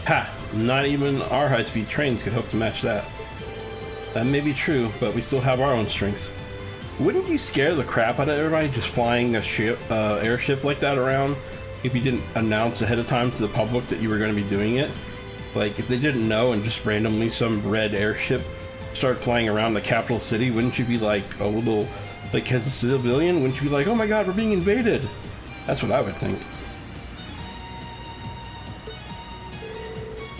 Ha! Not even our high-speed trains could hope to match that. That may be true, but we still have our own strengths. Wouldn't you scare the crap out of everybody just flying a airship like that around if you didn't announce ahead of time to the public that you were going to be doing it? Like, if they didn't know and just randomly some red airship started flying around the capital city, wouldn't you be like a little, like, as a civilian, wouldn't you be like, oh my god, we're being invaded? That's what I would think.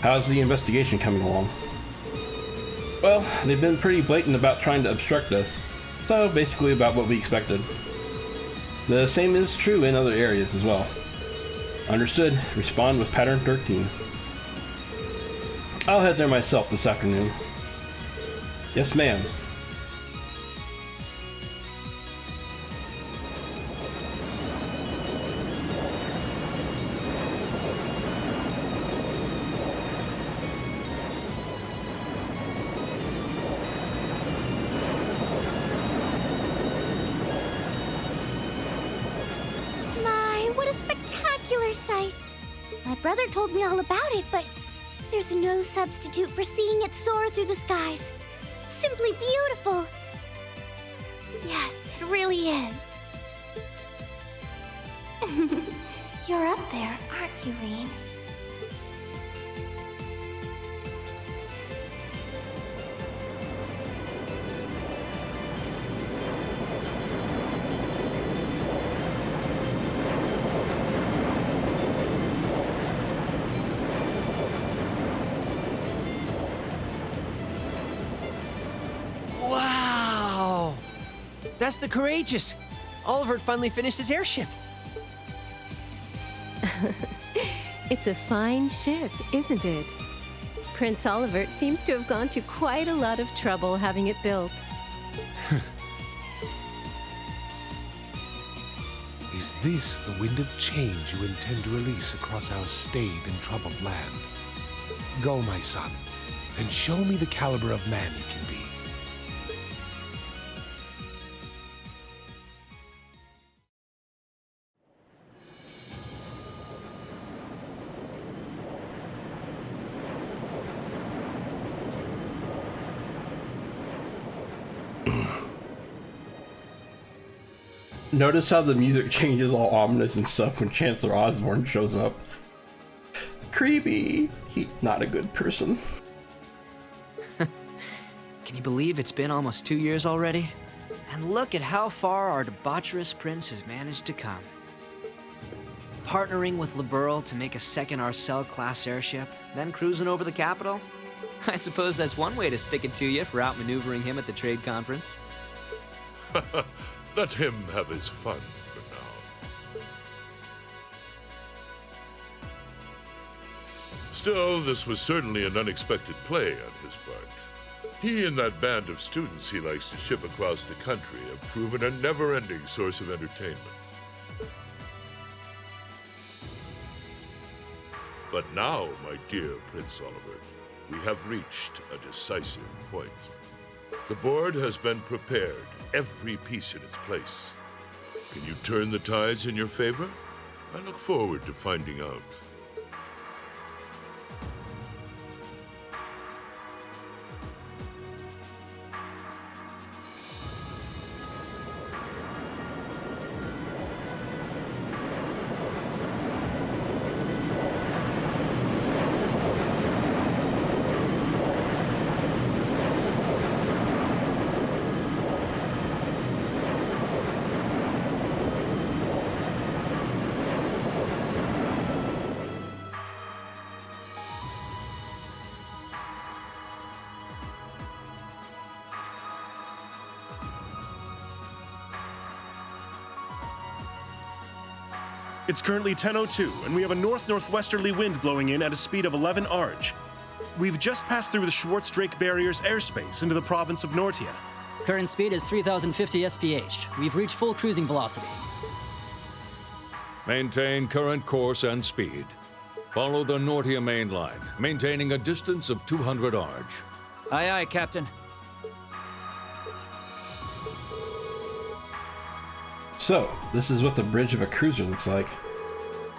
How's the investigation coming along? Well, they've been pretty blatant about trying to obstruct us. So basically about what we expected. The same is true in other areas as well. Understood. Respond with pattern 13. I'll head there myself this afternoon. Yes, ma'am. My brother told me all about it, but there's no substitute for seeing it soar through the skies. Simply beautiful. Yes, it really is. You're up there, aren't you, Rean? That's the Courageous! Oliver finally finished his airship! It's a fine ship, isn't it? Prince Oliver seems to have gone to quite a lot of trouble having it built. Is this the wind of change you intend to release across our staid and troubled land? Go, my son, and show me the caliber of man you can be. Notice how the music changes all ominous and stuff when Chancellor Osborne shows up. Creepy. He's not a good person. Can you believe it's been almost 2 years already? And look at how far our debaucherous prince has managed to come. Partnering with Liberl to make a second Arcel-class airship, then cruising over the capital? I suppose that's one way to stick it to you for outmaneuvering him at the trade conference. Let him have his fun for now. Still, this was certainly an unexpected play on his part. He and that band of students he likes to ship across the country have proven a never-ending source of entertainment. But now, my dear Prince Oliver, we have reached a decisive point. The board has been prepared, every piece in its place. Can you turn the tides in your favor? I look forward to finding out. It's currently 10:02, and we have a north-northwesterly wind blowing in at a speed of 11 Arj. We've just passed through the Schwartz-Drake Barrier's airspace into the province of Nortia. Current speed is 3,050 SPH. We've reached full cruising velocity. Maintain current course and speed. Follow the Nortia main line, maintaining a distance of 200 Arj. Aye, aye, Captain. So, this is what the bridge of a cruiser looks like.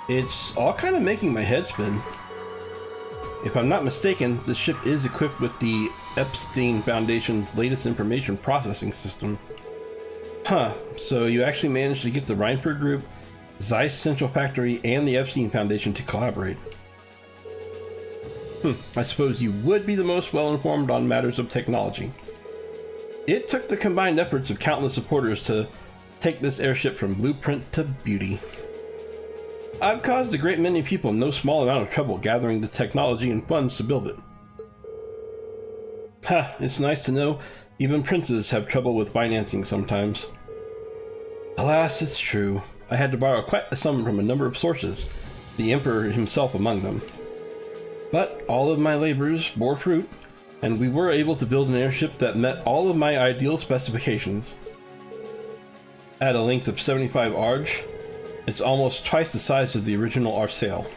It's all kind of making my head spin. if I'm not mistaken, the ship is equipped with the Epstein Foundation's latest information processing system. Huh, so you actually managed to get the Reinford Group, Zeiss Central Factory, and the Epstein Foundation to collaborate. I suppose you would be the most well-informed on matters of technology. It took the combined efforts of countless supporters to take this airship from blueprint to beauty. I've caused a great many people no small amount of trouble gathering the technology and funds to build it. Ha, it's nice to know even princes have trouble with financing sometimes. Alas, it's true. I had to borrow quite a sum from a number of sources, the Emperor himself among them. But all of my labors bore fruit, and we were able to build an airship that met all of my ideal specifications. At a length of 75 arge, it's almost twice the size of the original Arsail.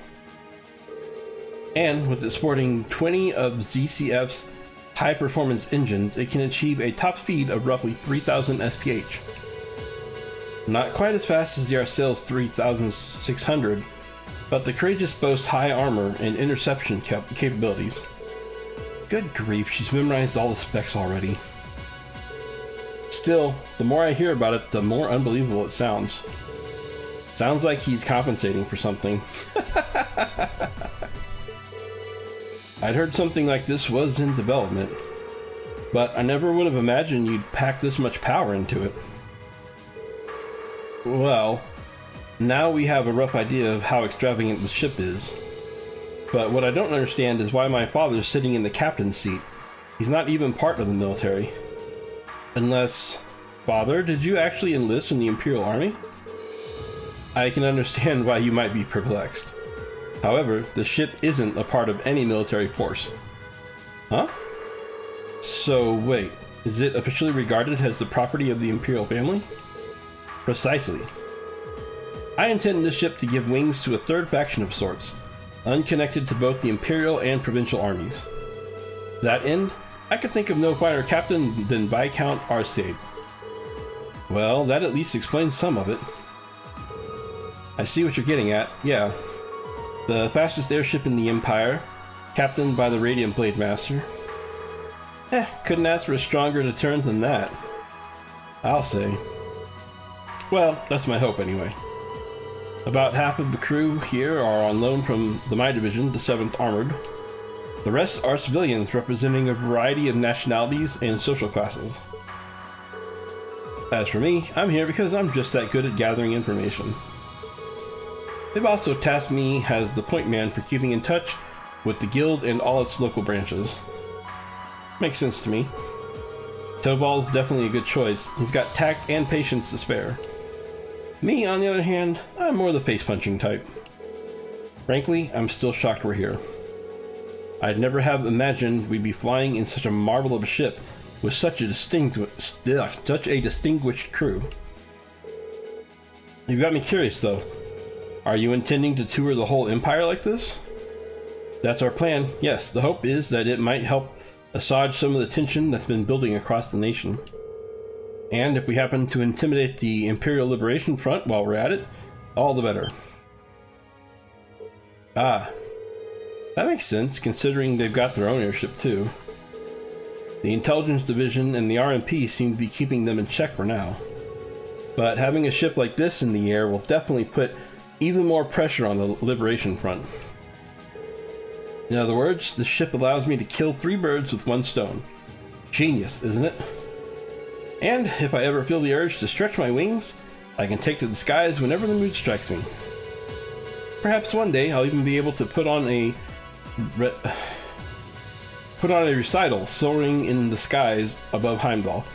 And with it sporting 20 of ZCF's high-performance engines, it can achieve a top speed of roughly 3,000 SPH. Not quite as fast as the Arsail's 3,600, but the Courageous boasts high armor and interception capabilities. Good grief, she's memorized all the specs already. Still, the more I hear about it, the more unbelievable it sounds. Sounds like he's compensating for something. I'd heard something like this was in development, but I never would have imagined you'd pack this much power into it. Well, now we have a rough idea of how extravagant the ship is. But what I don't understand is why my father's sitting in the captain's seat. He's not even part of the military. Unless... Father, did you actually enlist in the Imperial Army? I can understand why you might be perplexed. However, the ship isn't a part of any military force. Huh? So wait, is it officially regarded as the property of the Imperial family? Precisely. I intend this ship to give wings to a third faction of sorts, unconnected to both the Imperial and Provincial armies. To that end, I could think of no finer captain than Viscount Arsaid. Well, that at least explains some of it. I see what you're getting at, yeah. The fastest airship in the Empire, captained by the Radiant Blade Master. Couldn't ask for a stronger deterrent than that, I'll say. Well, that's my hope anyway. About half of the crew here are on loan from my division, the 7th Armored. The rest are civilians representing a variety of nationalities and social classes. As for me, I'm here because I'm just that good at gathering information. They've also tasked me as the point man for keeping in touch with the guild and all its local branches. Makes sense to me. Tobal's definitely a good choice. He's got tact and patience to spare. Me, on the other hand, I'm more the face-punching type. Frankly, I'm still shocked we're here. I'd never have imagined we'd be flying in such a marvel of a ship with such a distinguished crew. You've got me curious, though. Are you intending to tour the whole Empire like this? That's our plan, yes. The hope is that it might help assuage some of the tension that's been building across the nation. And if we happen to intimidate the Imperial Liberation Front while we're at it, all the better. Ah, that makes sense, considering they've got their own airship too. The Intelligence Division and the RMP seem to be keeping them in check for now. But having a ship like this in the air will definitely put even more pressure on the Liberation Front. In other words, the ship allows me to kill 3 birds with 1 stone. Genius, isn't it? And if I ever feel the urge to stretch my wings, I can take to the skies whenever the mood strikes me. Perhaps one day I'll even be able to put on a recital soaring in the skies above Heimdall.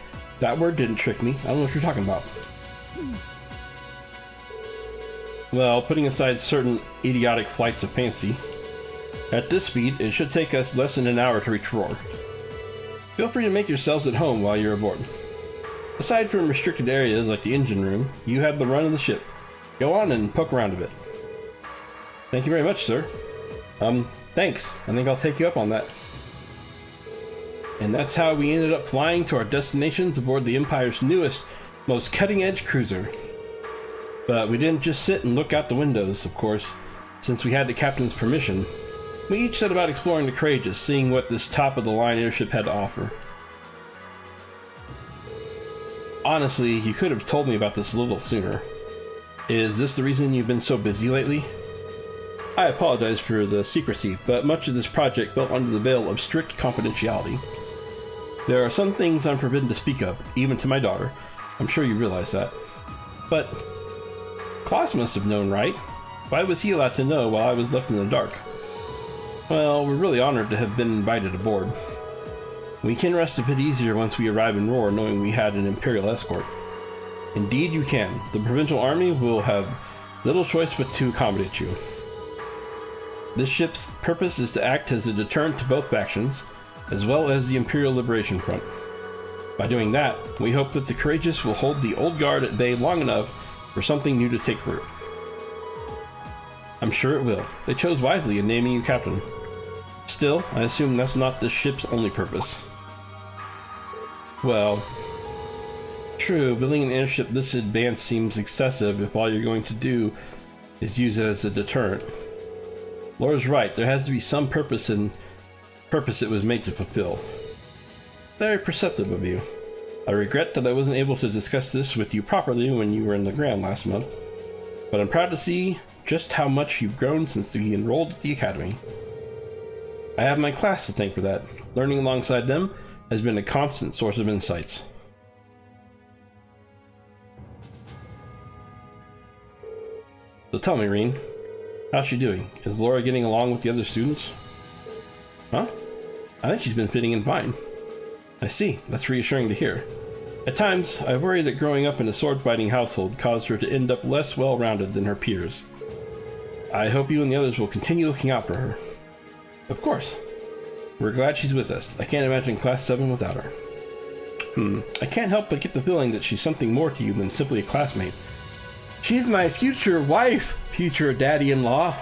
That word didn't trick me. I don't know what you're talking about. Well, putting aside certain idiotic flights of fancy, at this speed it should take us less than an hour to reach Roar. Feel free to make yourselves at home while you're aboard. Aside from restricted areas like the engine room, you have the run of the ship. Go on and poke around a bit. Thank you very much, sir. Thanks. I think I'll take you up on that. And that's how we ended up flying to our destinations aboard the Empire's newest, most cutting-edge cruiser. But we didn't just sit and look out the windows, of course, since we had the captain's permission. We each set about exploring the Courageous, seeing what this top-of-the-line airship had to offer. Honestly, you could have told me about this a little sooner. Is this the reason you've been so busy lately? I apologize for the secrecy, but much of this project fell under the veil of strict confidentiality. There are some things I'm forbidden to speak of, even to my daughter. I'm sure you realize that. But Klaus must have known, right? Why was he allowed to know while I was left in the dark? Well, we're really honored to have been invited aboard. We can rest a bit easier once we arrive in Roar knowing we had an Imperial escort. Indeed you can. The Provincial Army will have little choice but to accommodate you. This ship's purpose is to act as a deterrent to both factions, as well as the Imperial Liberation Front. By doing that, we hope that the Courageous will hold the old guard at bay long enough for something new to take root. I'm sure it will. They chose wisely in naming you captain. Still, I assume that's not this ship's only purpose. Well, true, building an airship this advanced seems excessive if all you're going to do is use it as a deterrent. Laura's right, there has to be some purpose it was made to fulfill. Very perceptive of you. I regret that I wasn't able to discuss this with you properly when you were in Legrand last month, but I'm proud to see just how much you've grown since you enrolled at the Academy. I have my class to thank for that. Learning alongside them has been a constant source of insights. So tell me, Reen, how's she doing? Is Laura getting along with the other students? Huh? I think she's been fitting in fine. I see. That's reassuring to hear. At times, I worry that growing up in a sword-fighting household caused her to end up less well-rounded than her peers. I hope you and the others will continue looking out for her. Of course. We're glad she's with us. I can't imagine Class 7 without her. I can't help but get the feeling that she's something more to you than simply a classmate. She's my future wife, future daddy-in-law.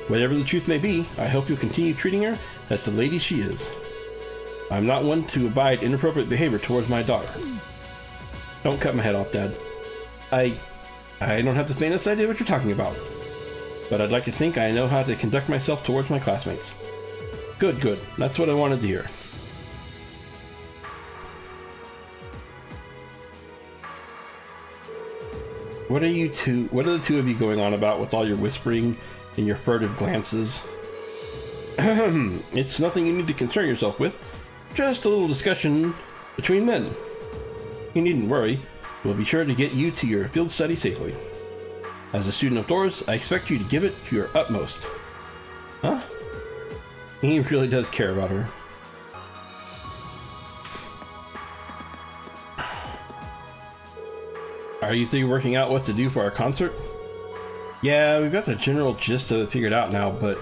Whatever the truth may be, I hope you'll continue treating her as the lady she is. I'm not one to abide inappropriate behavior towards my daughter. Don't cut my head off, Dad. I don't have the faintest idea what you're talking about. But I'd like to think I know how to conduct myself towards my classmates. Good, good. That's what I wanted to hear. What are the two of you going on about with all your whispering and your furtive glances? It's nothing you need to concern yourself with. Just a little discussion between men. You needn't worry. We'll be sure to get you to your field study safely. As a student of Doors, I expect you to give it to your utmost. Huh? He really does care about her. Are you three working out what to do for our concert? Yeah, we've got the general gist of it figured out now, but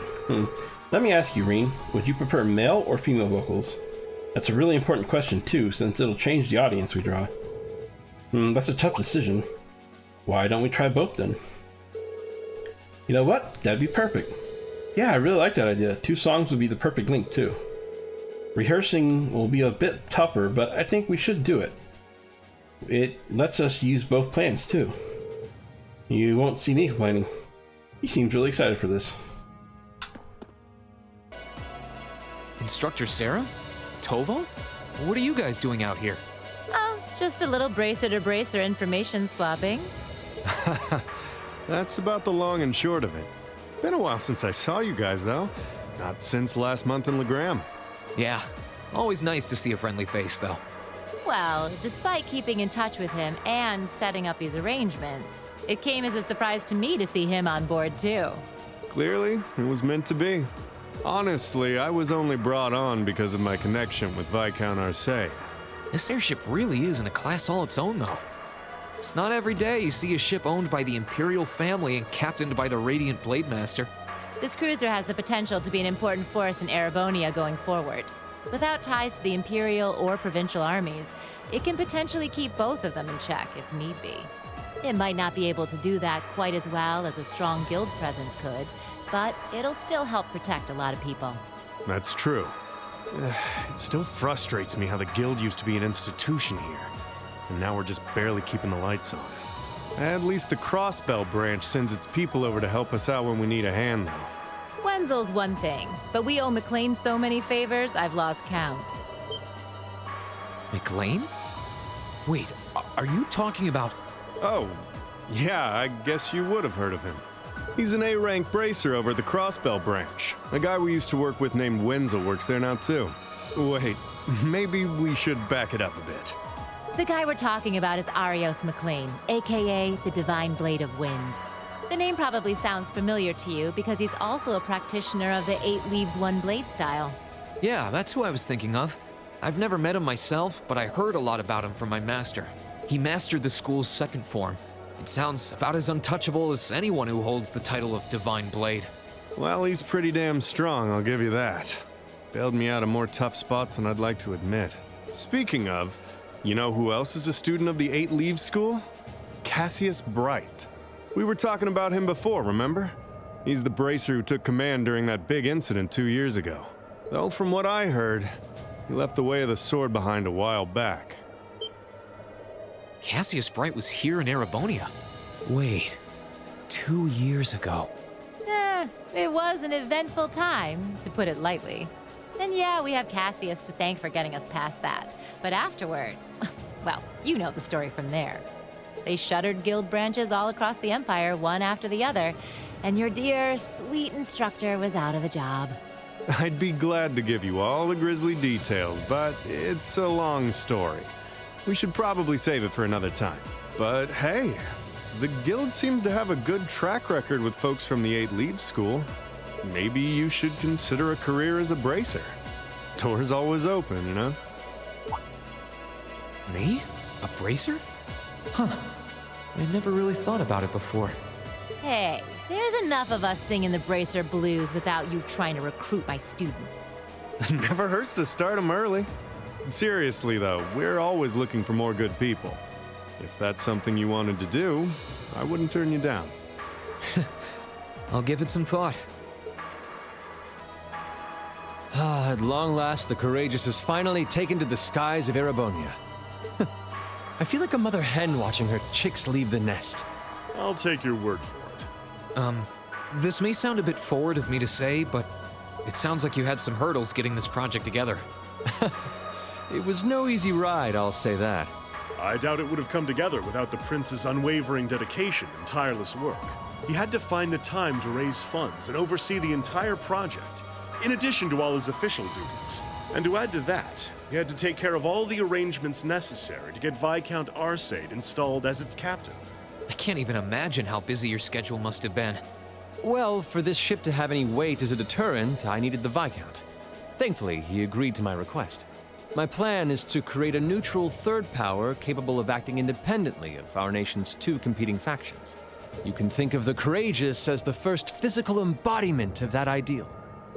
let me ask you, Reen, would you prefer male or female vocals? That's a really important question too, since it'll change the audience we draw. That's a tough decision. Why don't we try both then? You know what? That'd be perfect. Yeah, I really like that idea. 2 songs would be the perfect link too. Rehearsing will be a bit tougher, but I think we should do it. It lets us use both plans too. You won't see me complaining. He seems really excited for this. Instructor Sarah? Tova? What are you guys doing out here? Oh, just a little bracer-to-bracer information swapping. That's about the long and short of it. Been a while since I saw you guys, though. Not since last month in Legram. Yeah, always nice to see a friendly face, though. Well, despite keeping in touch with him and setting up these arrangements, it came as a surprise to me to see him on board, too. Clearly, it was meant to be. Honestly, I was only brought on because of my connection with Viscount Arcee. This airship really is in a class all its own, though. It's not every day you see a ship owned by the Imperial family and captained by the Radiant Blademaster. This cruiser has the potential to be an important force in Erebonia going forward. Without ties to the Imperial or Provincial armies, it can potentially keep both of them in check if need be. It might not be able to do that quite as well as a strong guild presence could, but it'll still help protect a lot of people. That's true. It still frustrates me how the guild used to be an institution here, and now we're just barely keeping the lights on. At least the Crossbell branch sends its people over to help us out when we need a hand, though. Wenzel's one thing, but we owe McLean so many favors, I've lost count. McLean? Wait, are you talking about... Oh, yeah, I guess you would have heard of him. He's an A-rank bracer over at the Crossbell branch. A guy we used to work with named Wenzel works there now too. Wait, maybe we should back it up a bit. The guy we're talking about is Arios McLean, aka the Divine Blade of Wind. The name probably sounds familiar to you because he's also a practitioner of the 8 Leaves 1 Blade style. Yeah, that's who I was thinking of. I've never met him myself, but I heard a lot about him from my master. He mastered the school's second form. It sounds about as untouchable as anyone who holds the title of Divine Blade. Well, he's pretty damn strong, I'll give you that. Bailed me out of more tough spots than I'd like to admit. Speaking of, you know who else is a student of the 8 Leaves School? Cassius Bright. We were talking about him before, remember? He's the bracer who took command during that big incident 2 years ago. Though from what I heard, he left the way of the sword behind a while back. Cassius Bright was here in Erebonia. Wait, 2 years ago. It was an eventful time, to put it lightly. And yeah, we have Cassius to thank for getting us past that. But afterward, well, you know the story from there. They shuttered guild branches all across the Empire, one after the other, and your dear, sweet instructor was out of a job. I'd be glad to give you all the grisly details, but it's a long story. We should probably save it for another time. But hey, the guild seems to have a good track record with folks from the 8 Leaves School. Maybe you should consider a career as a bracer. Door's always open, you know? Me? A bracer? Huh. I never really thought about it before. Hey, there's enough of us singing the bracer blues without you trying to recruit my students. Never hurts to start them early. Seriously, though, we're always looking for more good people. If that's something you wanted to do, I wouldn't turn you down. I'll give it some thought. At long last, the Courageous has finally taken to the skies of Erebonia. I feel like a mother hen watching her chicks leave the nest. I'll take your word for it. This may sound a bit forward of me to say, but it sounds like you had some hurdles getting this project together. It was no easy ride, I'll say that. I doubt it would have come together without the prince's unwavering dedication and tireless work. He had to find the time to raise funds and oversee the entire project, in addition to all his official duties. And to add to that, he had to take care of all the arrangements necessary to get Viscount Arcade installed as its captain. I can't even imagine how busy your schedule must have been. Well, for this ship to have any weight as a deterrent, I needed the Viscount. Thankfully, he agreed to my request. My plan is to create a neutral third power capable of acting independently of our nation's 2 competing factions. You can think of the Courageous as the first physical embodiment of that ideal.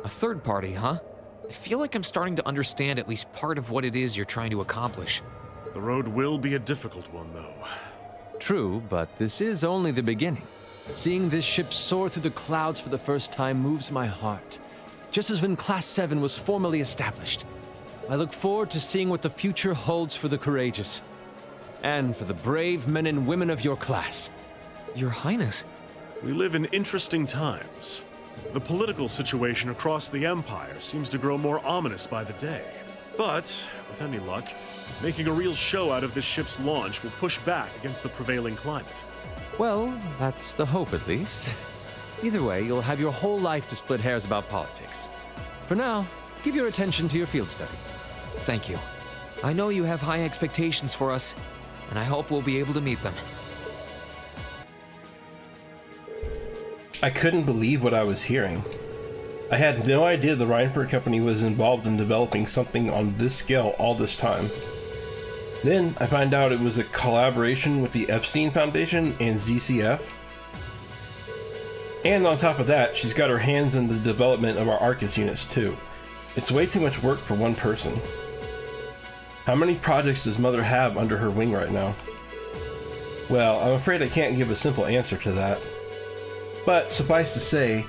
A third party, huh? I feel like I'm starting to understand at least part of what it is you're trying to accomplish. The road will be a difficult one, though. True, but this is only the beginning. Seeing this ship soar through the clouds for the first time moves my heart, just as when Class 7 was formally established. I look forward to seeing what the future holds for the Courageous, and for the brave men and women of your class. Your Highness. We live in interesting times. The political situation across the Empire seems to grow more ominous by the day. But, with any luck, making a real show out of this ship's launch will push back against the prevailing climate. Well, that's the hope at least. Either way, you'll have your whole life to split hairs about politics. For now, give your attention to your field study. Thank you. I know you have high expectations for us, and I hope we'll be able to meet them. I couldn't believe what I was hearing. I had no idea the Reinford Company was involved in developing something on this scale all this time. Then I find out it was a collaboration with the Epstein Foundation and ZCF. And on top of that, she's got her hands in the development of our Arcus units too. It's way too much work for one person. How many projects does Mother have under her wing right now? Well, I'm afraid I can't give a simple answer to that. But suffice to say,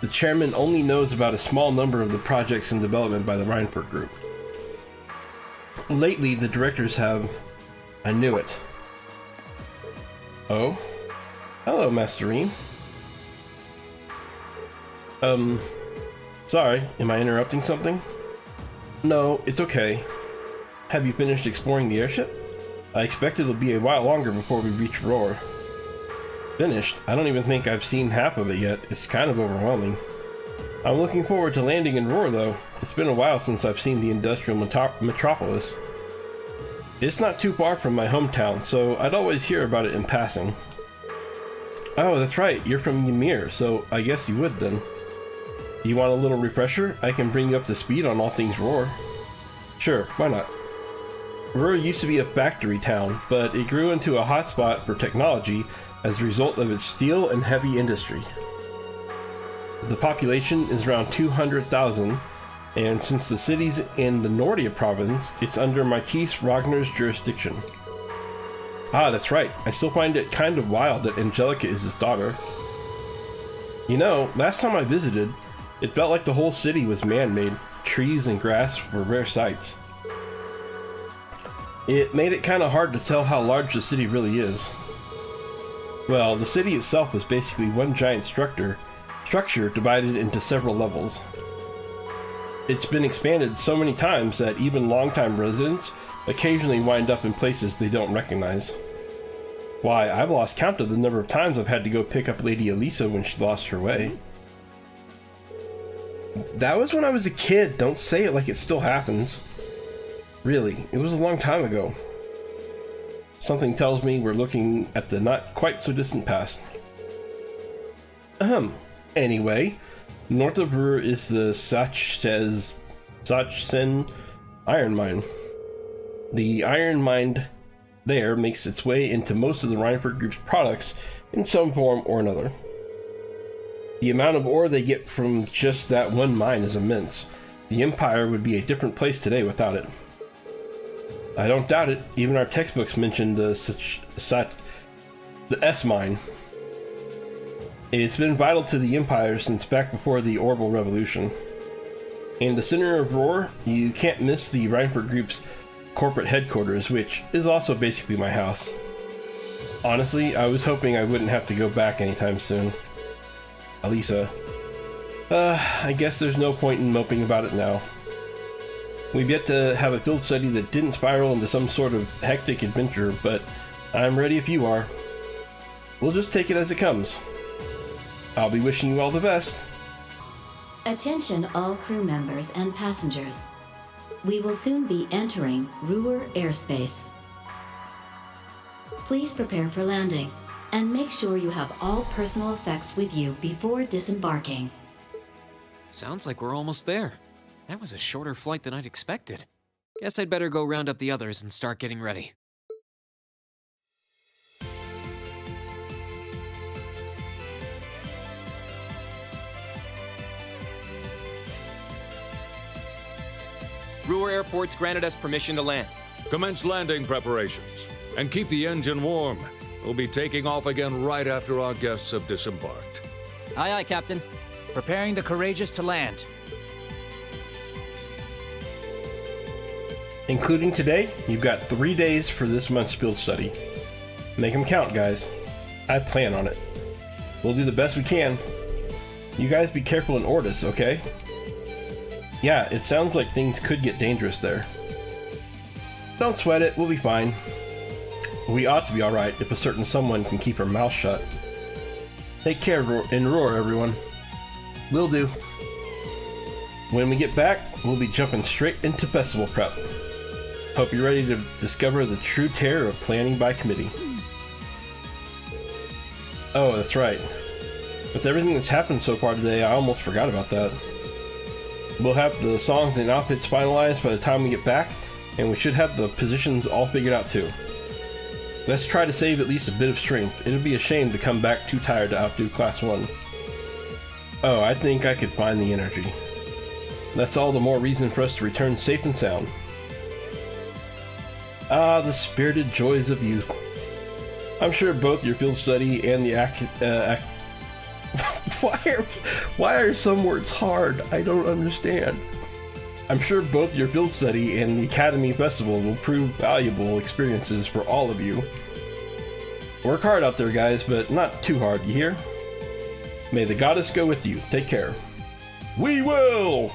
the chairman only knows about a small number of the projects in development by the Reinford Group. Lately, the directors have... I knew it. Oh? Hello, Master Reem. Sorry, am I interrupting something? No, it's okay. Have you finished exploring the airship? I expect it'll be a while longer before we reach Roar. Finished? I don't even think I've seen half of it yet. It's kind of overwhelming. I'm looking forward to landing in Roar though. It's been a while since I've seen the industrial metropolis. It's not too far from my hometown, so I'd always hear about it in passing. Oh, that's right, you're from Ymir, so I guess you would then. You want a little refresher? I can bring you up to speed on all things Roar. Sure, why not? Roar used to be a factory town, but it grew into a hotspot for technology as a result of its steel and heavy industry. The population is around 200,000, and since the city's in the Nordia province, it's under Marquis Ragnar's jurisdiction. Ah, that's right. I still find it kind of wild that Angelica is his daughter. You know, last time I visited, it felt like the whole city was man-made. Trees and grass were rare sights. It made it kind of hard to tell how large the city really is. Well, the city itself is basically one giant structure divided into several levels. It's been expanded so many times that even longtime residents occasionally wind up in places they don't recognize. Why, I've lost count of the number of times I've had to go pick up Lady Elisa when she lost her way. That was when I was a kid. Don't say it like it still happens. Really, it was a long time ago. Something tells me we're looking at the not quite so distant past. Anyway, north of Ruhr is the Sachsen iron mine. The iron mine there makes its way into most of the Reinford Group's products in some form or another. The amount of ore they get from just that one mine is immense. The Empire would be a different place today without it. I don't doubt it. Even our textbooks mention the S mine. It's been vital to the Empire since back before the Orbital Revolution. In the center of Roar, you can't miss the Reinford Group's corporate headquarters, which is also basically my house. Honestly, I was hoping I wouldn't have to go back anytime soon. Elisa. I guess there's no point in moping about it now. We've yet to have a field study that didn't spiral into some sort of hectic adventure, but I'm ready if you are. We'll just take it as it comes. I'll be wishing you all the best. Attention all crew members and passengers. We will soon be entering Ruhr airspace. Please prepare for landing, and make sure you have all personal effects with you before disembarking. Sounds like we're almost there. That was a shorter flight than I'd expected. Guess I'd better go round up the others and start getting ready. Ruhr Airport's granted us permission to land. Commence landing preparations, and keep the engine warm. We'll be taking off again right after our guests have disembarked. Aye, aye, Captain. Preparing the Courageous to land. Including today, you've got 3 days for this month's field study. Make them count, guys. I plan on it. We'll do the best we can. You guys be careful in Ortis, okay? Yeah, it sounds like things could get dangerous there. Don't sweat it, we'll be fine. We ought to be alright if a certain someone can keep her mouth shut. Take care and roar, everyone. Will do. When we get back, we'll be jumping straight into festival prep. Hope you're ready to discover the true terror of planning by committee. Oh, that's right. With everything that's happened so far today, I almost forgot about that. We'll have the songs and outfits finalized by the time we get back, and we should have the positions all figured out too. Let's try to save at least a bit of strength. It'd be a shame to come back too tired to outdo Class 1. Oh, I think I could find the energy. That's all the more reason for us to return safe and sound. Ah, the spirited joys of youth. I'm sure both your field study and the why are some words hard? I don't understand. I'm sure both your field study and the Academy Festival will prove valuable experiences for all of you. Work hard out there, guys, but not too hard, you hear? May the goddess go with you. Take care. We will!